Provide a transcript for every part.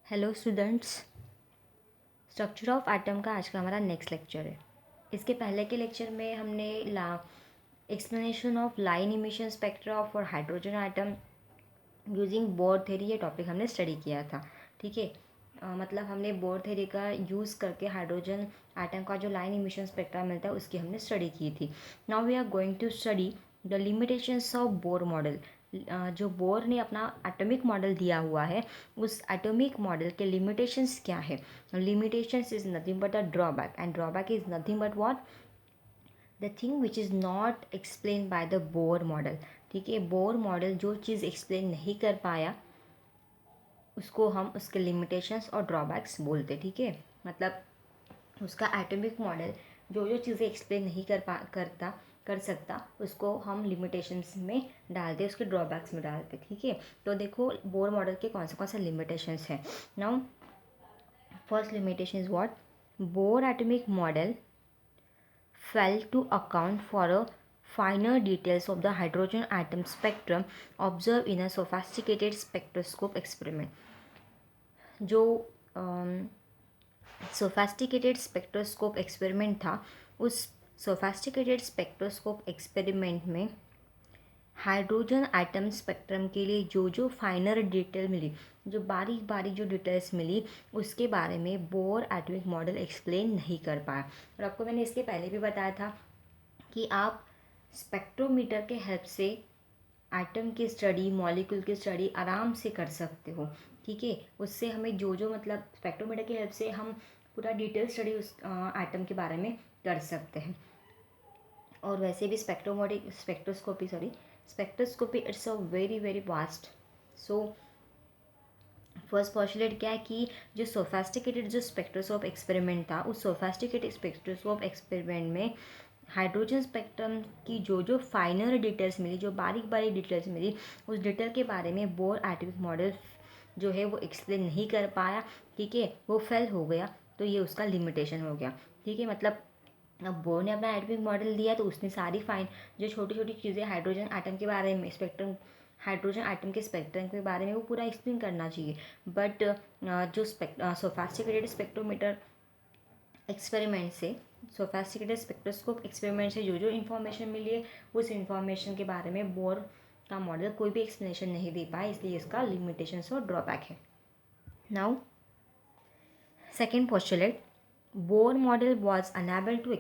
Hello students, structure of atom का आज का हमारा नेक्स्ट लेक्चर है। इसके पहले के लेक्चर में हमने explanation of line emission spectra for hydrogen atom using bore theory ये टॉपिक हमने स्टडी किया था। ठीक है, मतलब हमने बोर थ्योरी का यूज़ करके हाइड्रोजन एटम का जो लाइन इमिशन स्पेक्ट्रा मिलता है उसकी हमने स्टडी की थी। Now we are going to study the limitations of Bohr model. जो बोर ने अपना एटॉमिक मॉडल दिया हुआ है उस एटॉमिक मॉडल के लिमिटेशंस क्या है। Limitations is nothing but a drawback and drawback is nothing but what the thing which is not explain by the Bohr model. ठीक है, बोर मॉडल जो चीज़ एक्सप्लेन नहीं कर पाया उसको हम उसके लिमिटेशंस और ड्रॉबैक्स बोलते। ठीक है, मतलब उसका एटॉमिक मॉडल जो जो चीज़ें एक्सप्लेन नहीं कर सकता उसको हम लिमिटेशंस में डालते, उसके ड्रॉबैक्स में डालते। ठीक है, तो देखो बोर मॉडल के कौन से लिमिटेशंस हैं। Now first limitation is what bore atomic model failed to account for a finer details of the hydrogen atom spectrum observed in a sophisticated spectroscope experiment। जो सोफेस्टिकेटेड स्पेक्ट्रोस्कोप एक्सपेरिमेंट था उस sophisticated spectroscope experiment में hydrogen atom spectrum के लिए जो जो फाइनर detail मिली, जो बारीक बारीक जो डिटेल्स मिली उसके बारे में बोर एटॉमिक मॉडल एक्सप्लेन नहीं कर पाया। और आपको मैंने इसके पहले भी बताया था कि आप स्पेक्ट्रोमीटर के हेल्प से एटम की स्टडी, मॉलिक्यूल की स्टडी आराम से कर सकते हो। ठीक है, उससे हमें जो जो मतलब स्पेक्ट्रोमीटर की हेल्प से हम पूरा डिटेल स्टडी उस एटम के बारे में कर सकते हैं। और वैसे भी spectroscopy it's a very very vast. So first postulate क्या है कि जो सोफेस्टिकेटेड जो स्पेक्ट्रोस्कोप एक्सपेरिमेंट था उस सोफेस्टिकेटेड स्पेक्ट्रोस्कोप एक्सपेरिमेंट में हाइड्रोजन स्पेक्ट्रम की जो जो फाइनर डिटेल्स मिली, जो बारीक बारीक डिटेल्स मिली, उस डिटेल के बारे में बोर एटॉमिक मॉडल जो है वो एक्सप्लेन नहीं कर पाया। ठीक है, वो फेल हो गया, तो ये उसका लिमिटेशन हो गया। ठीक है, मतलब अब बोर ने अपना एटॉमिक मॉडल दिया तो उसने सारी फाइन जो छोटी छोटी चीज़ें हाइड्रोजन एटम के बारे में स्पेक्ट्रम, हाइड्रोजन एटम के स्पेक्ट्रम के बारे में वो पूरा एक्सप्लेन करना चाहिए। बट जो सोफेस्टिकेटेड स्पेक्ट्रोमीटर एक्सपेरिमेंट से, सोफेस्टिकेटेड स्पेक्ट्रोस्कोप एक्सपेरिमेंट से जो जो इन्फॉर्मेशन मिली है उस इन्फॉर्मेशन के बारे में बोर का मॉडल कोई भी एक्सप्लेनेशन नहीं दे पाया, इसलिए इसका लिमिटेशंस और ड्रॉबैक है। Now second postulate Bohr model was unable to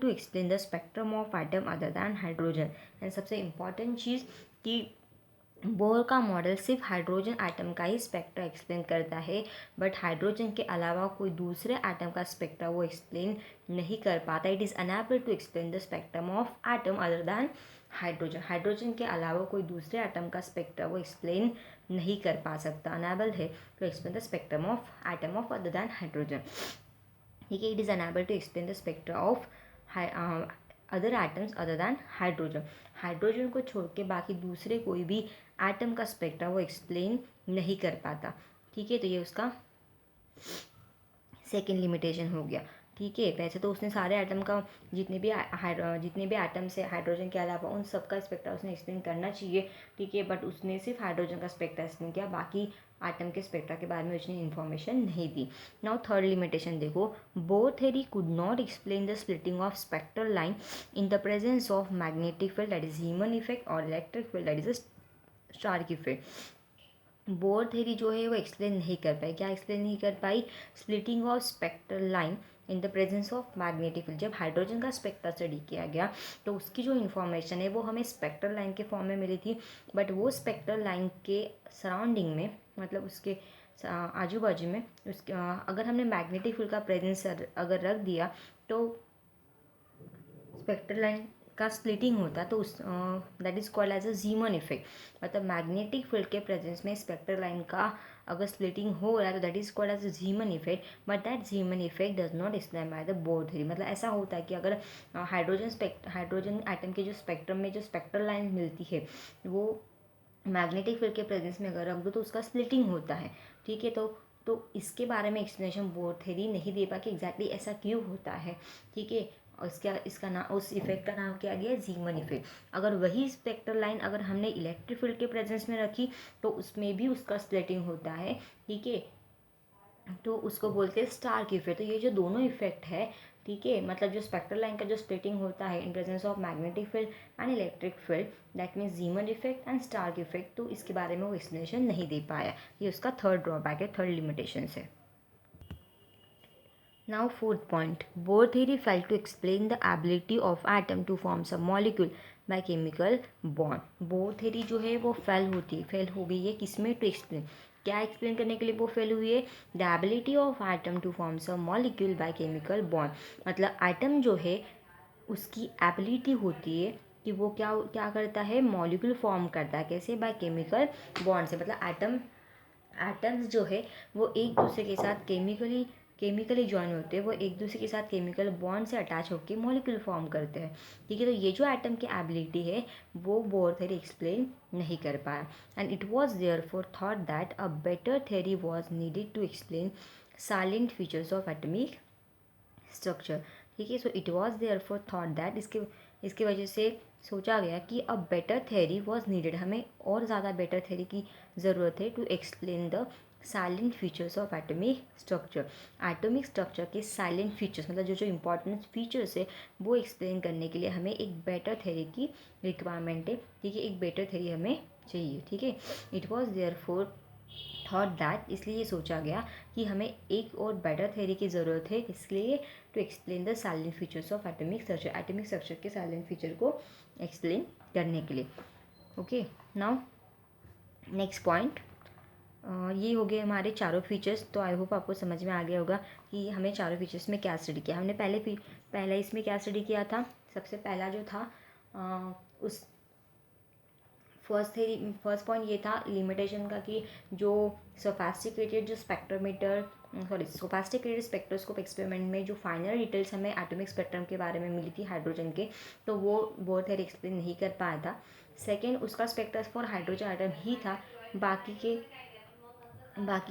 explain the spectrum of atom other than hydrogen। And सबसे इम्पॉर्टेंट चीज़ कि बोर का मॉडल सिर्फ हाइड्रोजन एटम का ही स्पेक्ट्रा एक्सप्लेन करता है, बट हाइड्रोजन के अलावा कोई दूसरे एटम का स्पेक्ट्रा वो एक्सप्लेन नहीं कर पाता। It is unable to explain the spectrum of atom other than hydrogen. Hydrogen के अलावा कोई दूसरे एटम का स्पेक्ट्रा वो एक्सप्लेन नहीं कर पा सकता, अनएबल है to explain the spectrum of atom of other than hydrogen. ठीक है, it is unable to explain the spectra of other atoms other than hydrogen. Hydrogen को छोड़ के बाकी दूसरे कोई भी एटम का स्पेक्ट्रा वो एक्सप्लेन नहीं कर पाता। ठीक है, तो ये उसका सेकेंड लिमिटेशन हो गया। ठीक है, वैसे तो उसने सारे एटम का जितने भी एटम्स है हाइड्रोजन के अलावा उन सब का स्पेक्ट्रा उसने एक्सप्लेन करना चाहिए। ठीक है, बट उसने सिर्फ हाइड्रोजन का स्पेक्ट्रा एक्सप्लेन किया, बाकी एटम के स्पेक्ट्रा के बारे में उसने इन्फॉर्मेशन नहीं दी। नाउ थर्ड लिमिटेशन देखो, Bohr theory could not explain the splitting of spectral line in the presence of magnetic field that is Zeeman effect और electric field that is a Stark effect. Bohr theory जो है वो explain नहीं कर पाई। क्या explain नहीं कर पाई? Splitting of spectral line in the presence of magnetic field. जब हाइड्रोजन का स्पेक्ट्रा स्टडी किया गया तो उसकी जो इन्फॉर्मेशन है वो हमें स्पेक्ट्रल लाइन के फॉर्म में मिली थी, बट वो स्पेक्ट्रल लाइन के सराउंडिंग में, मतलब उसके आजू बाजू में उसके अगर हमने मैग्नेटिक फील्ड का प्रेजेंस अगर रख दिया तो स्पेक्ट्रल लाइन का स्प्लिटिंग होता, तो उस that is called as a Zeeman effect. मतलब मैग्नेटिक फील्ड के प्रेजेंस में स्पेक्ट्रल लाइन का अगर स्प्लिटिंग हो रहा है तो that is called as a Zeeman effect, but that Zeeman effect does not explain by the Bohr theory. मतलब ऐसा होता है कि अगर हाइड्रोजन एटम के जो स्पेक्ट्रम में जो स्पेक्ट्रल लाइन मिलती है वो मैग्नेटिक फील्ड के प्रेजेंस में अगर रख दो तो उसका स्प्लिटिंग होता है। ठीक है, तो इसके बारे में एक्सप्लेनेशन बोर थ्योरी नहीं दे पा कि एग्जैक्टली ऐसा क्यों होता है। ठीक है, और इसका नाम, उस इफेक्ट का नाम क्या गया, जीमन इफेक्ट। अगर वही स्पेक्ट्रल लाइन अगर हमने इलेक्ट्रिक फील्ड के प्रेजेंस में रखी तो उसमें भी उसका स्प्लिटिंग होता है, ठीक है, तो उसको बोलते हैं स्टार्क इफेक्ट। तो ये जो दोनों इफेक्ट है, ठीक है, मतलब जो स्पेक्ट्रल लाइन का जो स्प्लिटिंग होता है in presence of magnetic field and electric field, that means Zeeman effect and Stark effect, तो इसके बारे में वो एक्सप्लेनेशन नहीं दे पाया। ये उसका थर्ड ड्रॉबैक है, थर्ड लिमिटेशन है। Now fourth point, Bohr theory failed to explain the ability of atom to form some molecule by chemical bond. Bohr theory जो है वो फेल हो गई है किसमें, टू एक्सप्लेन, क्या एक्सप्लेन करने के लिए वो फेल हुई है, the ability of atom to form some molecule by chemical bond. मतलब एटम जो है उसकी एबिलिटी होती है कि वो क्या क्या करता है, मॉलिक्यूल फॉर्म करता है, कैसे, बाय केमिकल बॉन्ड से। मतलब एटम्स जो है वो एक दूसरे के साथ केमिकली ज्वाइन होते हैं, वो एक दूसरे के साथ केमिकल बॉन्ड से अटैच होकर मॉलिक्यूल फॉर्म करते हैं, ठीक है। तो ये जो एटम की एबिलिटी है वो बोर थ्योरी एक्सप्लेन नहीं कर पाया, and it was therefore thought that a better theory was needed to explain salient features of atomic structure, ठीक है। So it was therefore thought that, इसकी वजह से सोचा गया कि a better theory was needed, हमें और ज़्यादा बेटर थ्योरी की ज़रूरत है to explain the salient features of atomic structure. Atomic structure के साइलेंट फीचर्स, मतलब जो जो इंपॉर्टेंट फीचर्स है वो एक्सप्लेन करने के लिए हमें एक बेटर थ्योरी की रिक्वायरमेंट है, ठीक है, एक बेटर थ्योरी हमें चाहिए, ठीक है। It was therefore thought that, इसलिए ये सोचा गया कि हमें एक और बेटर थ्योरी की ज़रूरत है, इसलिए to explain the salient features of atomic structure, atomic structure के साइलेंट फीचर को एक्सप्लेन करने के लिए। ओके, नाउ नेक्स्ट पॉइंट, ये हो गए हमारे चारों फीचर्स। तो आई होप आपको समझ में आ गया होगा कि हमें चारों फीचर्स में क्या स्टडी किया। हमने पहले इसमें क्या स्टडी किया था, सबसे पहला जो था उस फर्स्ट पॉइंट ये था लिमिटेशन का कि जो सोफेस्टिकेटेड स्पेक्ट्रोस्कोप एक्सपेरिमेंट में जो फाइनल डिटेल्स हमें एटॉमिक स्पेक्ट्रम के बारे में मिली थी हाइड्रोजन के, तो वो बोर थ्योरी एक्सप्लेन नहीं कर पाया था। सेकेंड, उसका स्पेक्ट्रम फॉर हाइड्रोजन एटम ही था, बाकी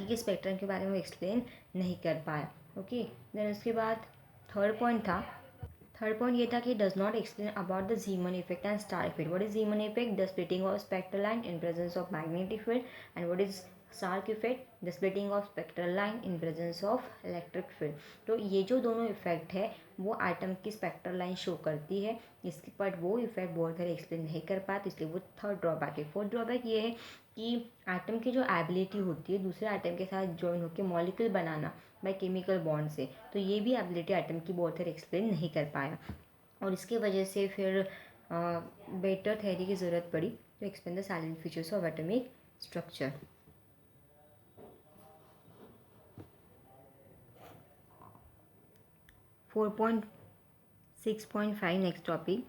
के स्पेक्ट्रम के बारे में एक्सप्लेन नहीं कर पाया। ओके, देन उसके बाद थर्ड पॉइंट ये था कि does not explain about the Zeeman effect and Stark effect. What is Zeeman effect, the splitting of spectral line in presence of magnetic field, and what is Stark effect, the splitting of spectral line in presence of electric field. तो ये जो दोनों effect है वो atom की spectral line show करती है, इसके बट वो इफेक्ट बोर थ्योरी एक्सप्लेन नहीं कर पाया, तो इसलिए वो थर्ड ड्रॉबैक है। फोर्थ ड्रॉबैक ये है कि एटम की जो एबिलिटी होती है दूसरे एटम के साथ ज्वाइन होकर मॉलिक्यूल बनाना बाय केमिकल बॉन्ड से, तो ये भी एबिलिटी एटम की बोर थ्योरी एक्सप्लेन नहीं कर पाया, और इसके वजह से फिर बेटर थ्योरी की ज़रूरत पड़ी to explain the salient features of atomic structure. 4.6.5 next topic,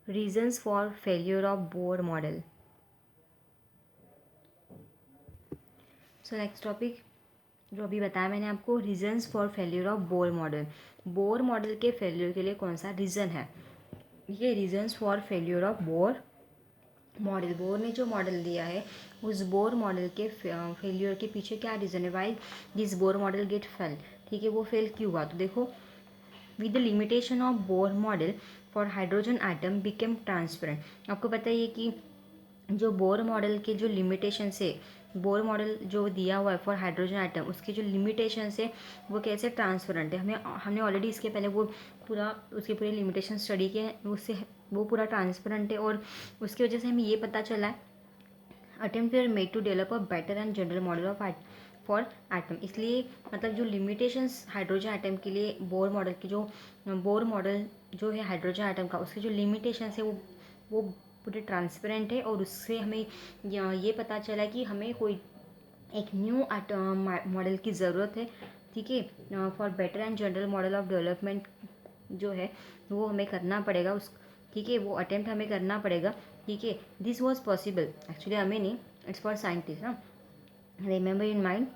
reasons for failure of Bohr model. So next topic जो अभी बताया मैंने आपको, reasons for failure of Bohr model. Bohr model के फेल्यूर के लिए कौन सा रीज़न है, ये reasons for failure of Bohr model. Bohr ने जो मॉडल दिया है उस बोर मॉडल के फेल्यूर के पीछे क्या रीज़न है, why this Bohr model get fail, ठीक है, वो फेल क्यों हुआ। तो देखो, with the limitation of Bohr model for hydrogen atom became transparent. आपको पता है कि जो बोर मॉडल के जो लिमिटेशन से, बोर मॉडल जो दिया हुआ है फॉर हाइड्रोजन एटम, उसके जो लिमिटेशन है वो कैसे ट्रांसपेरेंट है। हमने ऑलरेडी इसके पहले वो उसके पूरे लिमिटेशन स्टडी किए हैं, उससे वो पूरा ट्रांसपेरेंट है, और उसकी वजह से हमें ये पता चला है attempt were made to develop a better and general model of for atom. इसलिए मतलब जो लिमिटेशंस हाइड्रोजन एटम के लिए बोर मॉडल जो है हाइड्रोजन एटम का, उसके जो लिमिटेशंस है वो पूरे ट्रांसपेरेंट है, और उससे हमें ये पता चला कि हमें कोई एक न्यू मॉडल की ज़रूरत है, ठीक है, for better and general model of development जो है वो हमें करना पड़ेगा, उस ठीक है, वो अटेम्प्ट हमें करना पड़ेगा, ठीक है। दिस वॉज पॉसिबल, एक्चुअली हमें नहीं, इट्स फॉर साइंटिस्ट ना, रिमेंबर इन माइंड।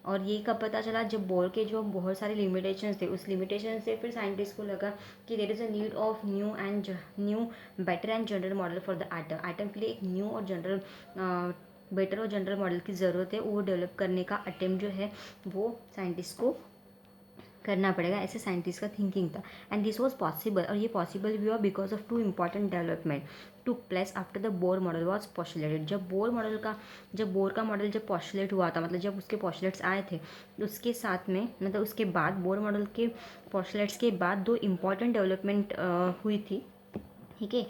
और ये कब पता चला, जब बोर के जो बहुत सारे लिमिटेशंस थे, उस लिमिटेशन से फिर साइंटिस्ट को लगा कि there is a need of new better and general model for the atom के लिए एक न्यू और जनरल बेटर और जनरल मॉडल की ज़रूरत है, वो डेवलप करने का अटेम्प्ट जो है वो साइंटिस्ट को करना पड़ेगा, ऐसे साइंटिस्ट का थिंकिंग था। एंड दिस वॉज पॉसिबल, और ये पॉसिबल भी हुआ because of two important development took place after the Bohr model was postulated. जब बोर का मॉडल जब पॉस्टुलेट हुआ था, मतलब जब उसके पॉस्टुलेट्स आए थे, उसके साथ में मतलब उसके बाद बोर मॉडल के पॉस्टुलेट्स के बाद दो इम्पॉर्टेंट डेवलपमेंट हुई थी, ठीक है।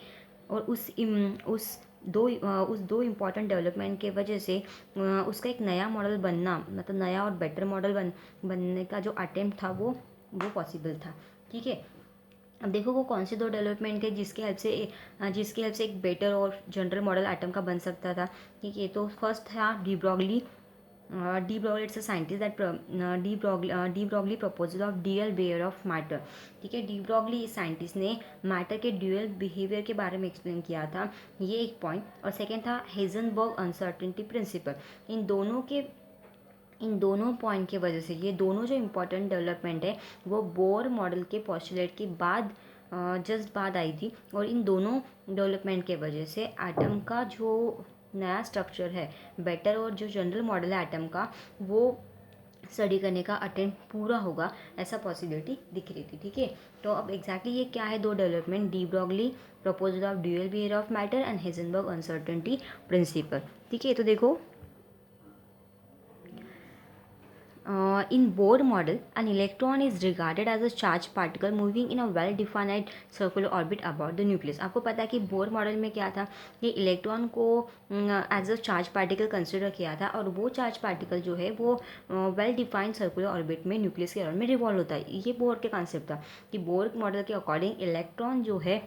और उस दो इम्पॉर्टेंट डेवलपमेंट के वजह से उसका एक नया मॉडल बनना, मतलब नया और बेटर मॉडल बनने का जो अटेम्प्ट था वो पॉसिबल था, ठीक है। अब देखो वो कौन से दो डेवलपमेंट थे जिसकी हेल्प से एक बेटर और जनरल मॉडल एटम का बन सकता था, ठीक है। तो फर्स्ट था de Broglie it's a scientist that de Broglie proposal of dual behaviour of matter, ठीक है। डी ब्रॉगली इस साइंटिस्ट ने मैटर के ड्यूअल बिहेवियर के बारे में एक्सप्लेन किया था, ये एक पॉइंट। और सेकेंड था हेजनबर्ग अनसर्टेनिटी प्रिंसिपल। इन दोनों पॉइंट की वजह से ये दोनों जो इम्पोर्टेंट डेवलपमेंट है वो बोर मॉडल के पॉस्टुलेट के बाद जस्ट बाद आई थी। और इन दोनों डेवलपमेंट के वजह से एटम का जो नया स्ट्रक्चर है, बेटर और जो जनरल मॉडल है एटम का, वो स्टडी करने का अटेम्प्ट पूरा होगा, ऐसा पॉसिबिलिटी दिख रही थी, ठीक है। तो अब एग्जैक्टली ये क्या है, दो development, de Broglie proposal of dual behaviour of matter and Heisenberg uncertainty principal, ठीक है। तो देखो in Bohr model, an electron is regarded as a charged particle moving in a well-defined circular orbit about the nucleus. आपको पता है कि Bohr model में क्या था, ये इलेक्ट्रॉन को as a charge particle consider किया था, और वो चार्ज पार्टिकल जो है वो वेल डिफाइंड सर्कुलर ऑर्बिट में न्यूक्लियस के अराउंड में रिवॉल्व होता है। ये बोर के कॉन्सेप्ट था कि बोर मॉडल के अकॉर्डिंग इलेक्ट्रॉन जो है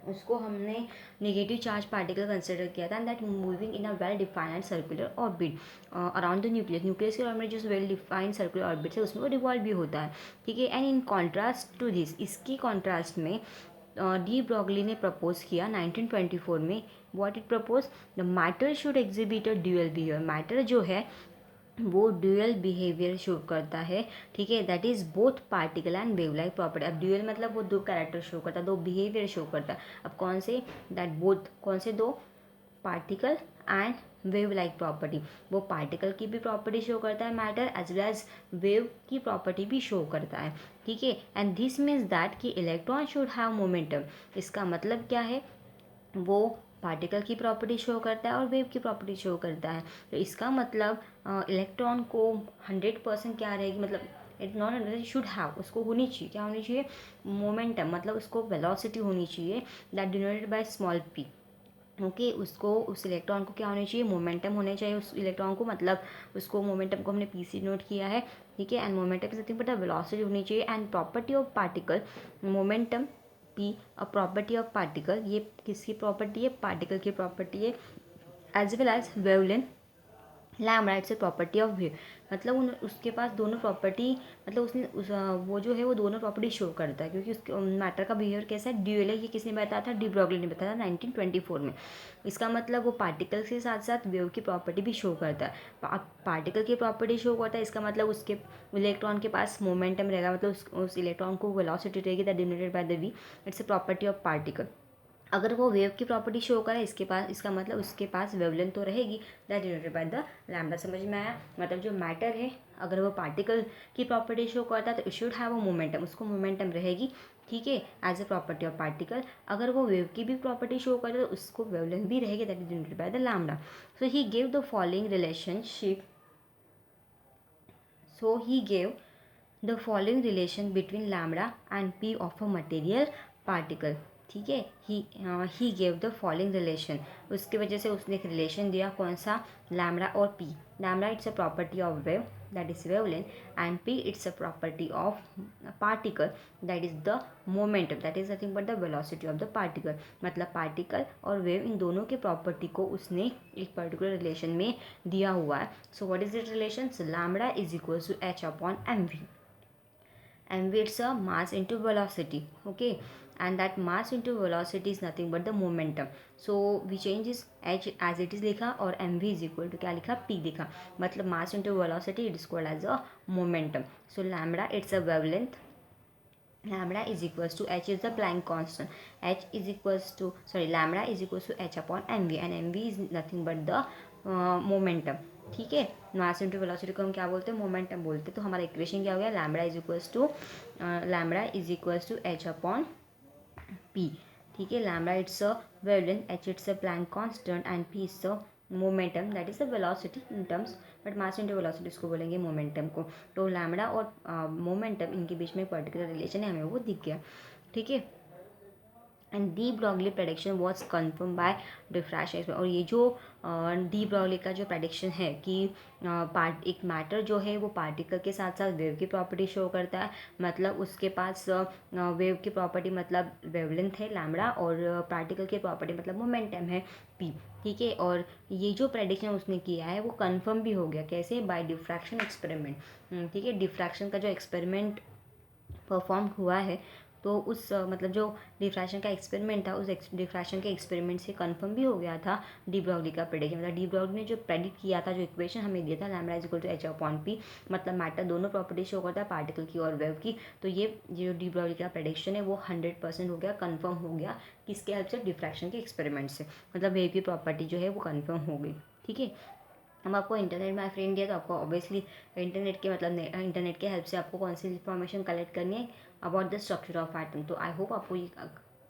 उसको हमने नेगेटिव चार्ज पार्टिकल कंसिडर किया था, and that moving in a well defined circular orbit around the nucleus के अराउंड में जो वेल डिफाइंड सर्कुलर ऑर्बिट है उसमें वो रिवॉल्व भी होता है, ठीक है। And in contrast to this, इसकी कॉन्ट्रास्ट में डी ब्रॉगली ने प्रपोज किया 1924 में, what it propose, the matter should exhibit a dual behaviour. Matter जो है वो ड्यूअल बिहेवियर शो करता है, ठीक है, that is both particle and wave like property. अब ड्यूअल मतलब वो दो कैरेक्टर शो करता है, दो बिहेवियर शो करता है। अब कौन से, दैट बोथ, कौन से दो, particle and wave like property. वो पार्टिकल की भी प्रॉपर्टी शो करता है matter, as well as wave की प्रॉपर्टी भी शो करता है, ठीक है। एंड दिस मीन्स दैट कि इलेक्ट्रॉन शुड हैव मोमेंटम। इसका मतलब क्या है, वो पार्टिकल की प्रॉपर्टी शो करता है और वेव की प्रॉपर्टी शो करता है। तो इसका मतलब इलेक्ट्रॉन को 100% क्या रहेगी, मतलब इट नॉट 100, शुड हैव, उसको होनी चाहिए, क्या होनी चाहिए, मोमेंटम, मतलब उसको वेलोसिटी होनी चाहिए, that denoted by small P, okay. उसको, उस इलेक्ट्रॉन को क्या होनी चाहिए, मोमेंटम होने चाहिए उस इलेक्ट्रॉन को, मतलब उसको मोमेंटम को हमने पी से नोट किया है, ठीक है। And momentum is nothing but velocity होनी चाहिए। And property of particle, momentum P, a property of particle, ये किसकी प्रॉपर्टी है, पार्टिकल की प्रॉपर्टी है, as well as wavelength lambda it's a property of wave. मतलब उसके पास दोनों प्रॉपर्टी, मतलब वो जो है वो दोनों प्रॉपर्टी शो करता है, क्योंकि उसके मैटर का बिहेवियर कैसा है, ड्यूअल है। ये किसने बताया था, डी ब्रॉगली ने बताया था 1924 में। इसका मतलब वो पार्टिकल के साथ साथ वेव की प्रॉपर्टी भी शो करता है। पार्टिकल की प्रॉपर्टी शो करता है, इसका मतलब उसके इलेक्ट्रॉन के पास मोमेंटम रहेगा, मतलब उस इलेक्ट्रॉन को वेलोसिटी रहेगी that denoted by the V, it's a property of particle. अगर वो वेव की प्रॉपर्टी शो करे इसके पास, इसका मतलब उसके पास वेवलेंथ तो रहेगी, that denoted by the lambda. समझ में आया, मतलब जो मैटर है अगर वो पार्टिकल की प्रॉपर्टी शो करता है तो it should have a momentum, उसको मोमेंटम रहेगी, ठीक है, as a property of particle. अगर वो वेव की भी प्रॉपर्टी शो करे तो उसको वेवलेंथ भी रहेगी, that is denoted by the lambda. So he gave the following relationship, so he gave the following relation between lambda and p of a material particle, ठीक है। He gave the following relation, उसकी वजह से उसने एक relation दिया, कौन सा, लैम्बडा और P. Lambda it's a property of wave, that is wavelength, and P it's a property of particle, that is the momentum, that is nothing but the velocity of the particle. मतलब particle और wave in दोनों के property को उसने एक particular relation में दिया हुआ है। So what is it relation, lambda is equal to H upon M V. mv it's a mass into velocity, okay, and that mass into velocity is nothing but the momentum. So we change this h as it is लिखा और mv is equal to क्या लिखा, p लिखा, मतलब mass into velocity it is called as a momentum. So lambda it's a wavelength, lambda is equals to h is the Planck constant, h is equals to, sorry, lambda is equals to h upon mv, and mv is nothing but the momentum, ठीक है, मास into velocity को हम क्या बोलते हैं, momentum बोलते हैं। तो हमारा इक्वेशन क्या हो गया, lambda is equals to H upon P. ठीक है, lambda it's a wavelength, H it's a Planck constant and P it's a momentum that is the velocity in terms, but mass into velocity इसको बोलेंगे momentum को। तो lambda और momentum इनके बीच में एक पर्टिकुलर रिलेशन है, हमें वो दिख गया। ठीक है, and de Broglie prediction was confirm by diffraction. और ये जो डी ब्रॉगली का जो प्रेडिक्शन है कि एक मैटर जो है वो पार्टिकल के साथ साथ वेव की प्रॉपर्टी शो करता है, मतलब उसके पास वेव की प्रॉपर्टी मतलब वेवलेंथ है लैम्बडा, और पार्टिकल की प्रॉपर्टी मतलब मोमेंटम है पी। ठीक है, और ये जो प्रेडिक्शन उसने किया है वो कंफर्म भी हो गया, कैसे, बाय डिफ्रैक्शन एक्सपेरिमेंट। ठीक है, डिफ्रैक्शन का जो एक्सपेरिमेंट परफॉर्म हुआ है, तो उस मतलब जो डिफ्रैक्शन का एक्सपेरिमेंट था, उस डिफ्रैक्शन के एक्सपेरिमेंट से कंफर्म भी हो गया था डी ब्रॉगली का प्रेडिक्शन। मतलब डी ब्रॉगली ने जो प्रेडिक्ट किया था, जो इक्वेशन हमें दिया था lambda is equal to H upon P, मतलब मैटर दोनों प्रॉपर्टी शो करता है, पार्टिकल की और वेव की। तो ये जो डी ब्रॉगली का प्रेडिक्शन है वो 100% हो गया, कन्फर्म हो गया। किसके हेल्प से, डिफ्रैक्शन के एक्सपेरिमेंट से, मतलब वेव की प्रॉपर्टी जो है वो कन्फर्म हो गई। ठीक है, हम आपको इंटरनेट में फ्रेंड दिया, तो आपको ऑब्वियसली इंटरनेट के मतलब इंटरनेट के हेल्प से आपको कौन सी इन्फॉर्मेशन कलेक्ट करनी है about the structure of atom. तो आई होप आपको ये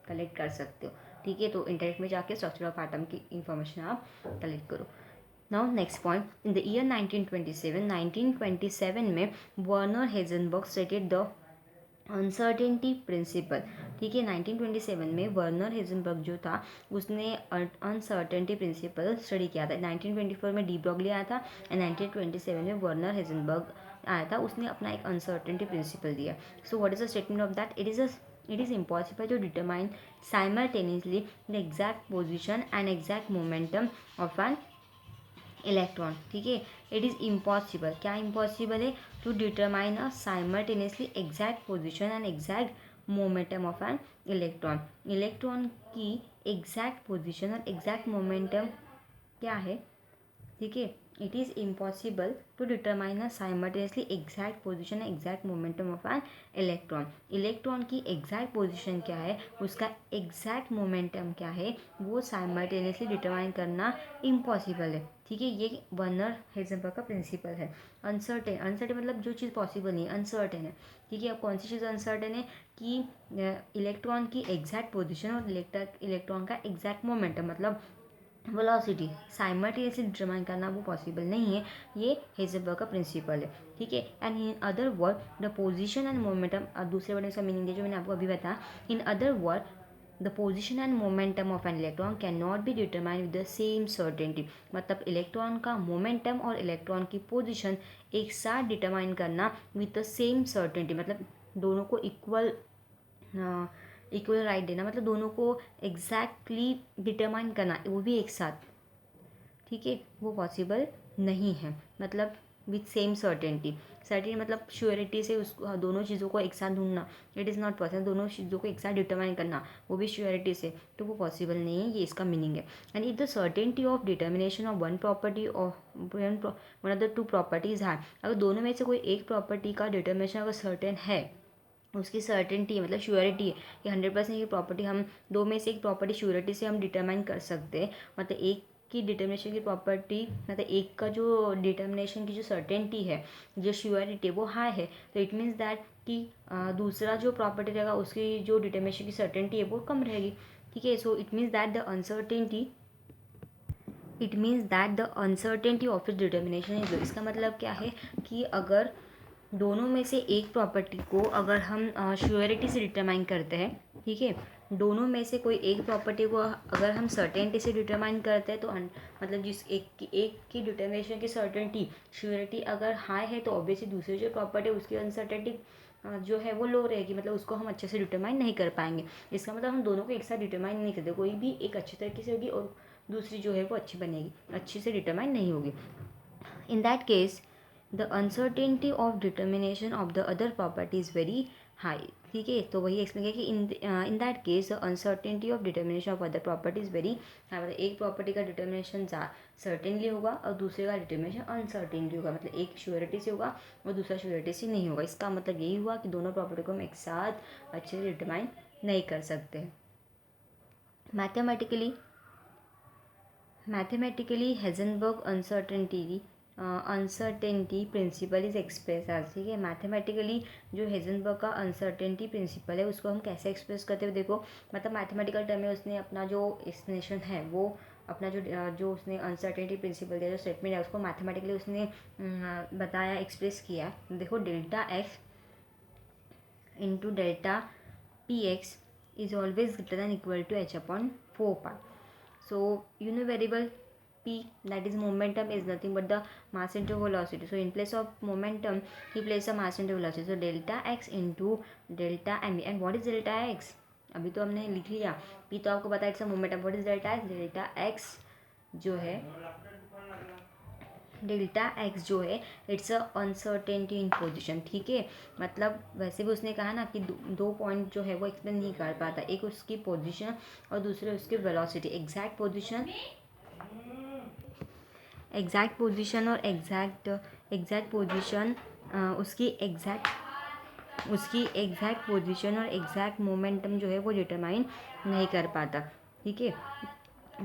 कलेक्ट कर सकते हो। ठीक है, तो इंटरनेट में जाके स्ट्रक्चर ऑफ एटम की इन्फॉर्मेशन आप कलेक्ट करो। Now next point, in the year 1927 में Werner Heisenberg stated the uncertainty principle. ठीक है, 1927 में वर्नर हेजनबर्ग जो था उसने अनसर्टेनिटी प्रिंसिपल स्टडी किया था। 1924 में डी ब्रॉगली आया था, एंड 1927 में वर्नर हेजनबर्ग आया था, उसने अपना एक अनसर्टेनिटी प्रिंसिपल दिया। सो what is the statement of that, it is impossible to determine simultaneously the exact position and exact momentum of an electron. ठीक है, इट इज़ इम्पॉसिबल, क्या इम्पॉसिबल है, to determine a simultaneously exact position and exact momentum of an electron. Electron की exact position और exact momentum क्या है। ठीक है, it is impossible to determine a simultaneously exact position exact momentum of an electron. Electron की exact position क्या है, उसका एग्जैक्ट मोमेंटम क्या है, वो साइमल्टेनियसली डिटरमाइन करना इम्पॉसिबल है। ठीक है, ये वर्नर हेजनबर्ग का प्रिंसिपल है। अनसर्टेन, अनसर्टेन मतलब जो चीज़ पॉसिबल नहीं है, अनसर्टेन है। ठीक है, अब कौन सी चीज़ अनसर्टेन है, कि इलेक्ट्रॉन की एग्जैक्ट पोजिशन और इलेक्ट्रॉन का एग्जैक्ट मोमेंटम मतलब वेलोसिटी साइमल्टेनियसली डिटरमाइन करना वो पॉसिबल नहीं है। ये हेजनबर्ग का प्रिंसिपल है। ठीक है, and in other word the position and momentum, दूसरे वर्ड में इसका मीनिंग है जो मैंने आपको अभी बताया। In other word the position and momentum of an electron can not be determine with the same certainty. मतलब इलेक्ट्रॉन का मोमेंटम और इलेक्ट्रॉन की पोजिशन एक साथ डिटरमाइन करना विद द सेम सर्टेनिटी, मतलब दोनों को इक्वल राइट देना, मतलब दोनों को एग्जैक्टली डिटरमाइन करना, वो भी एक साथ। ठीक है, वो पॉसिबल नहीं है, मतलब विथ सेम सर्टेनिटी। सर्टेनिटी मतलब श्योरिटी से उस दोनों चीज़ों को एक साथ ढूंढना, इट इज़ नॉट पॉसिबल। दोनों चीज़ों को एक साथ डिटरमाइन करना, वो भी श्योरिटी से, तो वो पॉसिबल नहीं है, ये इसका मीनिंग है। And if the certainty of determination of one property of one of the two properties है, अगर दोनों में से कोई एक प्रॉपर्टी का डिटर्मिनेशन अगर सर्टेन है, उसकी सर्टेनिटी मतलब श्योरिटी है कि 100% ये प्रॉपर्टी, हम दो में से एक प्रॉपर्टी श्योरिटी से हम डिटरमाइन कर सकते हैं, मतलब एक की डिटर्मिनेशन की प्रॉपर्टी, मतलब एक का जो डिटर्मिनेशन की जो सर्टेनिटी है, जो श्योरिटी वो हाई है, तो इट मीन्स दैट कि दूसरा जो प्रॉपर्टी रहेगा उसकी जो डिटर्मिनेशन की सर्टेनिटी है वो कम रहेगी। ठीक है, so it means that the uncertainty of it determination is low. इसका मतलब क्या है कि अगर दोनों में से एक प्रॉपर्टी को अगर हम श्योरिटी से डिटरमाइन करते हैं, ठीक है, दोनों में से कोई एक प्रॉपर्टी को अगर हम सर्टेनिटी से डिटरमाइन करते हैं, तो मतलब जिस एक की डिटर्मिनेशन की सर्टेनिटी श्योरिटी अगर हाई है, तो ऑब्वियसली दूसरी जो प्रॉपर्टी उसकी अनसर्टेनिटी जो है वो लो रहेगी, मतलब उसको हम अच्छे से डिटरमाइन नहीं कर पाएंगे। इसका मतलब हम दोनों को एक साथ डिटरमाइन नहीं करते, कोई भी एक अच्छी तरीके से होगी और दूसरी जो है वो अच्छी से डिटरमाइन नहीं होगी। In that case the uncertainty of determination of the other property is very high. ठीक है, तो वही एक्सप्लेन किया कि in that case the uncertainty of determination of other property is very high, मतलब एक प्रॉपर्टी का डिटर्मिनेशन सर्टेनली होगा और दूसरे का डिटर्मिनेशन अनसर्टेनली होगा, मतलब एक श्योरिटी से होगा और दूसरा श्योरिटी से नहीं होगा। इसका मतलब यही हुआ कि दोनों प्रॉपर्टी को हम एक साथ अच्छे से डिटरमाइन नहीं कर सकते। Mathematically Heisenberg uncertainty uncertainty principle is express as, ठीक है। मैथमेटिकली जो हेजनबर्ग का अनसर्टेनिटी प्रिंसिपल है उसको हम कैसे एक्सप्रेस करते हुए देखो, मतलब मैथमेटिकल टर्म में उसने अपना जो एक्सप्लेनेशन है वो अपना जो उसने अनसर्टेनिटी प्रिंसिपल दिया, जो स्टेटमेंट है उसको मैथमेटिकली उसने बताया, एक्सप्रेस किया। देखो delta x into delta P x is always greater than equal to h upon 4 pi. So you know variable p, that is momentum, is nothing but the mass into velocity. So in place of momentum he places a mass into velocity. So delta x into delta m. And what is delta x? अभी तो हमने लिख लिया, p तो आपको पता है it's a momentum. What is delta x? Delta x जो है डेल्टा एक्स जो है it's a uncertainty in position, ठीक है। मतलब वैसे भी उसने कहा ना कि दो पॉइंट जो है वो एक्सप्लेन नहीं कर पाता, एक उसकी पोजीशन और दूसरे उसकी वेलोसिटी। एग्जैक्ट पोजीशन और एग्जैक्ट पोजीशन उसकी एग्जैक्ट पोजीशन और एग्जैक्ट मोमेंटम जो है वो डिटरमाइन नहीं कर पाता, ठीक है।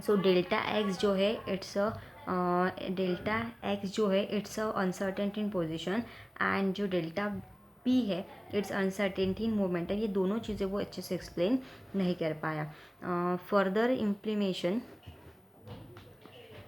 सो डेल्टा एक्स जो है it's a uncertainty in position, and जो डेल्टा पी है इट्स अनसर्टेनिटी इन मोमेंटम। ये दोनों चीज़ें वो अच्छे से एक्सप्लेन नहीं कर पाया। फर्दर इम्प्लीमेशन,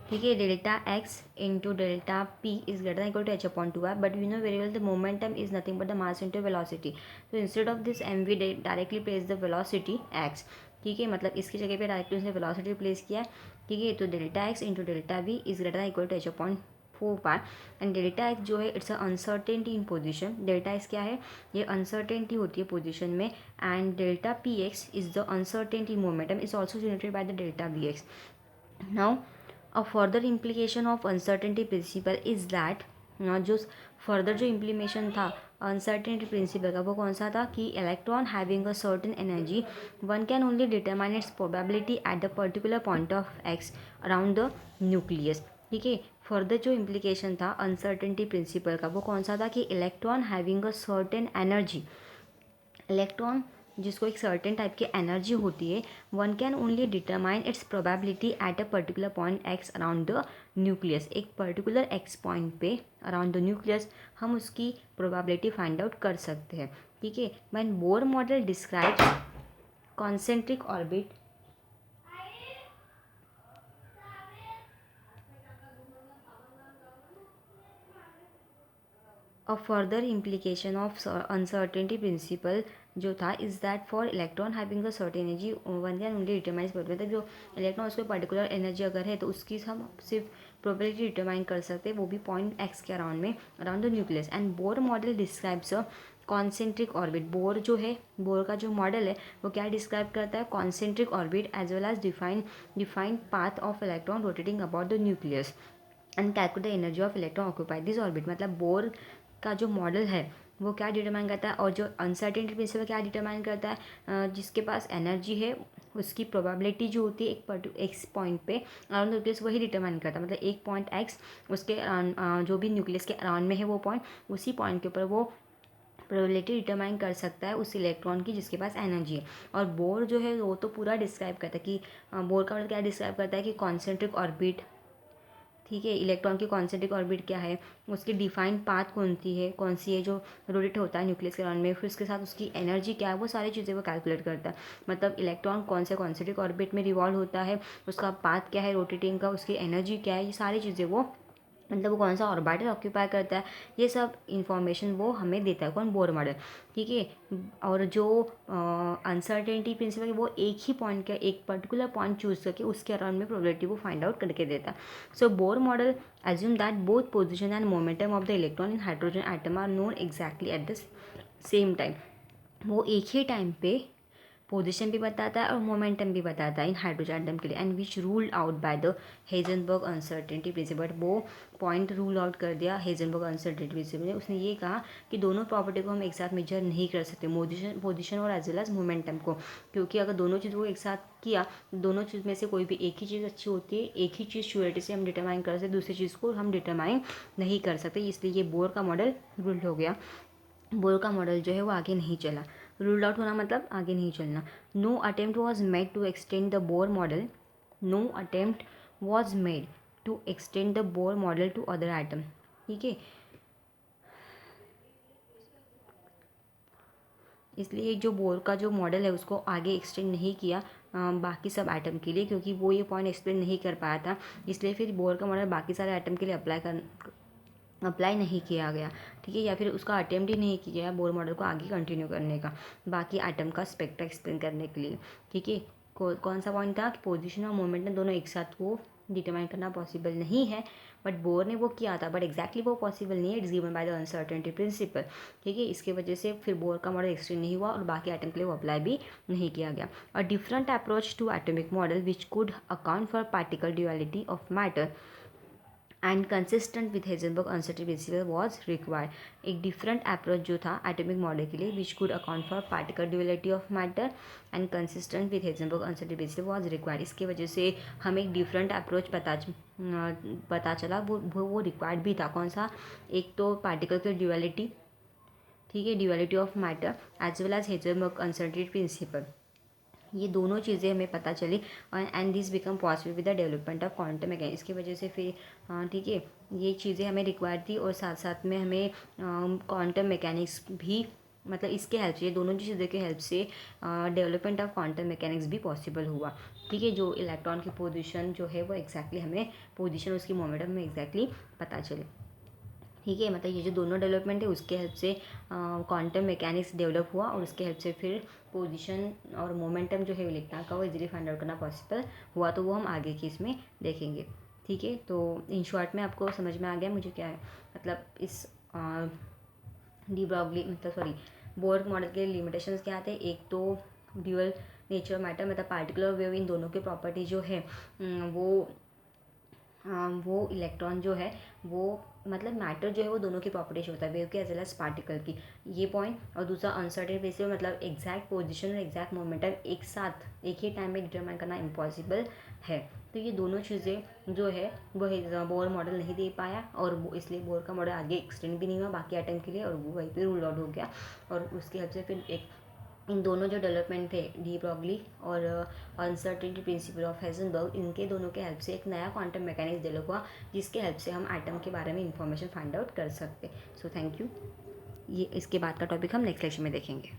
ठीक है, delta x into delta p is greater than equal to H upon 2 r, but we know very well the momentum is nothing but the mass into velocity. तो instead of this m v directly place the velocity x, ठीक है, मतलब इसकी जगह पे directly उसने velocity place किया, ठीक है। तो delta x into delta V is greater than equal to H upon 4 पार, एंड डेल्टा एक्स जो है it's a uncertainty in position. Delta X क्या है? ये अनसर्टेनिटी होती है पोजीशन में, and delta P X is the uncertainty momentum is also denoted by the delta V X. Now a further implication of uncertainty principle is that जो further जो implementation था uncertainty principle का वो कौन सा था कि electron having a certain energy one can only determine its probability at the particular point of x around the nucleus, ठीक है। फर्दर जो इम्प्लीकेशन था अनसर्टेनिटी प्रिंसिपल का वो कौन सा था कि electron having a certain energy, electron जिसको एक सर्टेन टाइप की एनर्जी होती है, one can only determine its probability at a particular point x around the nucleus. एक पर्टिकुलर एक्स पॉइंट पे अराउंड द न्यूक्लियस हम उसकी प्रोबेबिलिटी फाइंड आउट कर सकते हैं, ठीक है। When Bohr model describes concentric orbit, a further implication of uncertainty principle जो था is that for electron having a certain energy one can only determine, मतलब जो इलेक्ट्रॉन उसको पर्टिकुलर एनर्जी अगर है तो उसकी हम सिर्फ प्रोबेबिलिटी डिटरमाइन कर सकते हैं, वो भी पॉइंट एक्स के अराउंड में around the nucleus. And Bohr model describes a concentric orbit. Bore जो है, बोर का जो मॉडल है वो क्या डिस्क्राइब करता है? Concentric orbit as well as defined path of electron rotating about the nucleus and calculate the energy of electron occupied this orbit. मतलब बोर का जो मॉडल है वो क्या डिटरमाइन करता है, और जो अनसर्टेनिटी प्रिंसिपल क्या डिटरमाइन करता है, जिसके पास एनर्जी है उसकी प्रोबेबिलिटी जो होती है एक एक्स पॉइंट पे अराउंड न्यूक्लियस वही डिटरमाइन करता है। मतलब एक पॉइंट एक्स उसके जो भी न्यूक्लियस के अराउंड में है वो पॉइंट, उसी पॉइंट के ऊपर वो प्रोबेबिलिटी डिटरमाइन कर सकता है उस इलेक्ट्रॉन की जिसके पास एनर्जी है। और बोर जो है वो तो पूरा डिस्क्राइब करता है कि बोर का मतलब क्या डिस्क्राइब करता है कि कॉन्सेंट्रिक ऑर्बिट, ठीक है, इलेक्ट्रॉन की कॉन्सेंट्रिक ऑर्बिट क्या है, उसकी डिफाइंड पाथ कौन सी है जो रोटेट होता है न्यूक्लियस के अराउंड में, फिर उसके साथ उसकी एनर्जी क्या है, वो सारी चीज़ें वो कैलकुलेट करता है। मतलब इलेक्ट्रॉन कौन से कॉन्सेंट्रिक ऑर्बिट में रिवॉल्व होता है, उसका पाथ क्या है रोटेटिंग का, उसकी एनर्जी क्या है, ये सारी चीज़ें वो, मतलब वो कौन सा ऑर्बिटल ऑक्यूपाई करता है, ये सब इंफॉर्मेशन वो हमें देता है कौन? बोर मॉडल, ठीक है। और जो अनसर्टेनिटी प्रिंसिपल है वो एक ही पॉइंट का एक पर्टिकुलर पॉइंट चूज करके उसके अराउंड में प्रोबेबिलिटी वो फाइंड आउट करके देता है। So Bohr model assume that both position and momentum of the electron in hydrogen atom are known exactly at the same time। वो एक ही टाइम पे पोजीशन भी बताता है और मोमेंटम भी बताता है इन हाइड्रोजन एटम के लिए, and which ruled out by the Heisenberg uncertainty principal. वो पॉइंट रूल आउट कर दिया हेजनबर्ग अनसर्टेनिटी प्रिंसिपल ने। उसने ये कहा कि दोनों प्रॉपर्टी को हम एक साथ मेजर नहीं कर सकते, पोजीशन और एज वेल एज मोमेंटम को, क्योंकि अगर दोनों चीज़ को एक साथ किया, दोनों चीज़ में से कोई भी एक ही चीज़ अच्छी होती है, एक ही चीज़ श्योरिटी से हम डिटरमाइन कर सकते, दूसरी चीज़ को हम डिटरमाइन नहीं कर सकते, इसलिए ये बोर का मॉडल रूल्ड हो गया। बोर का मॉडल जो है वो आगे नहीं चला। रूल्ड आउट होना मतलब आगे नहीं चलना। No attempt was made to extend the Bohr model, no attempt was made to extend the Bohr model to other item. ठीक है, इसलिए जो बोर का जो मॉडल है उसको आगे एक्सटेंड नहीं किया बाकी सब आइटम के लिए, क्योंकि वो ये पॉइंट एक्सप्लेन नहीं कर पाया था, इसलिए फिर बोर का मॉडल बाकी सारे आइटम के लिए अप्लाई नहीं किया गया। ठीक है, या फिर उसका अटेम्प्ट ही नहीं किया गया बोर मॉडल को आगे कंटिन्यू करने का बाकी आइटम का स्पेक्ट्रा एक्सप्लेन करने के लिए। ठीक है, कौन सा पॉइंट था कि पोजीशन और मोमेंटम दोनों एक साथ वो डिटरमाइन करना पॉसिबल नहीं है, बट बोर ने वो किया था, बट एग्जैक्टली वो पॉसिबल नहीं है, it's given by the uncertainty principle. ठीक है, इसके वजह से फिर बोर का मॉडल एक्सटेंड नहीं हुआ और बाकी आइटम के लिए वो अप्लाई भी नहीं किया गया। A different approach to atomic model which could account for particle duality of matter and consistent with Heisenberg uncertainty principle was required. एक डिफरेंट अप्रोच जो था एटॉमिक मॉडल के लिए which could account for particle duality of matter and consistent with Heisenberg uncertainty principle was required. इसकी वजह से हमें एक डिफरेंट अप्रोच पता चला, वो रिक्वायर्ड भी था। कौन सा? एक तो पार्टिकल की ड्यूअलिटी, ठीक है, duality of matter as well as Heisenberg uncertainty principle, ये दोनों चीज़ें हमें पता चली and this become possible with the development of quantum mechanics. इसकी वजह से फिर ठीक है, ये चीज़ें हमें रिक्वायर थी और साथ साथ में हमें क्वांटम मैकेनिक्स भी, मतलब इसके हेल्प से, ये दोनों चीज़ों के हेल्प से डेवलपमेंट ऑफ क्वांटम मैकेनिक्स भी पॉसिबल हुआ। ठीक है, जो इलेक्ट्रॉन की पोजीशन जो है वो एग्जैक्टली हमें पोजीशन उसकी मोमेंटम में एग्जैक्टली पता चले। ठीक है, मतलब ये जो दोनों डेवलपमेंट है उसके हेल्प से क्वांटम मैकेनिक्स डेवलप हुआ और उसके हेल्प से फिर पोजीशन और मोमेंटम जो है इलेक्ट्रॉन का वो इजीली फाइंड आउट करना पॉसिबल हुआ, तो वो हम आगे की इसमें देखेंगे। ठीक है, तो इन शॉर्ट में आपको समझ में आ गया मुझे क्या है, मतलब इस डी ब्रॉगली मतलब सॉरी बोर मॉडल के लिमिटेशंस क्या आते हैं। एक तो ड्यूअल नेचर मैटर, मतलब पार्टिकुलर वेव, इन दोनों के प्रॉपर्टी जो है वो इलेक्ट्रॉन जो है वो मतलब मैटर जो है वो दोनों की प्रॉपर्टीज होता है, वेव के एज वेल एज पार्टिकल की, ये पॉइंट। और दूसरा अनसर्टेन प्रिंसिपल, मतलब एग्जैक्ट पोजीशन और एग्जैक्ट मोमेंटम एक साथ एक ही टाइम में डिटरमाइन करना इम्पॉसिबल है। तो ये दोनों चीज़ें जो है वो बोर मॉडल नहीं दे पाया और वो इसलिए बोर का मॉडल आगे एक्सटेंड भी नहीं हुआ बाकी आइटम के लिए और वो वहीं पे रूल आउट हो गया। और उसकी हेल्प से फिर एक इन दोनों जो डेवलपमेंट थे डी ब्रॉगली और अनसर्टेनिटी प्रिंसिपल ऑफ हेजनबर्ग, इनके दोनों के हेल्प से एक नया क्वांटम मैकेनिक्स डेवलप हुआ जिसके हेल्प से हम एटम के बारे में इंफॉर्मेशन फाइंड आउट कर सकते। So thank you. ये इसके बाद का टॉपिक हम नेक्स्ट लेक्चर में देखेंगे।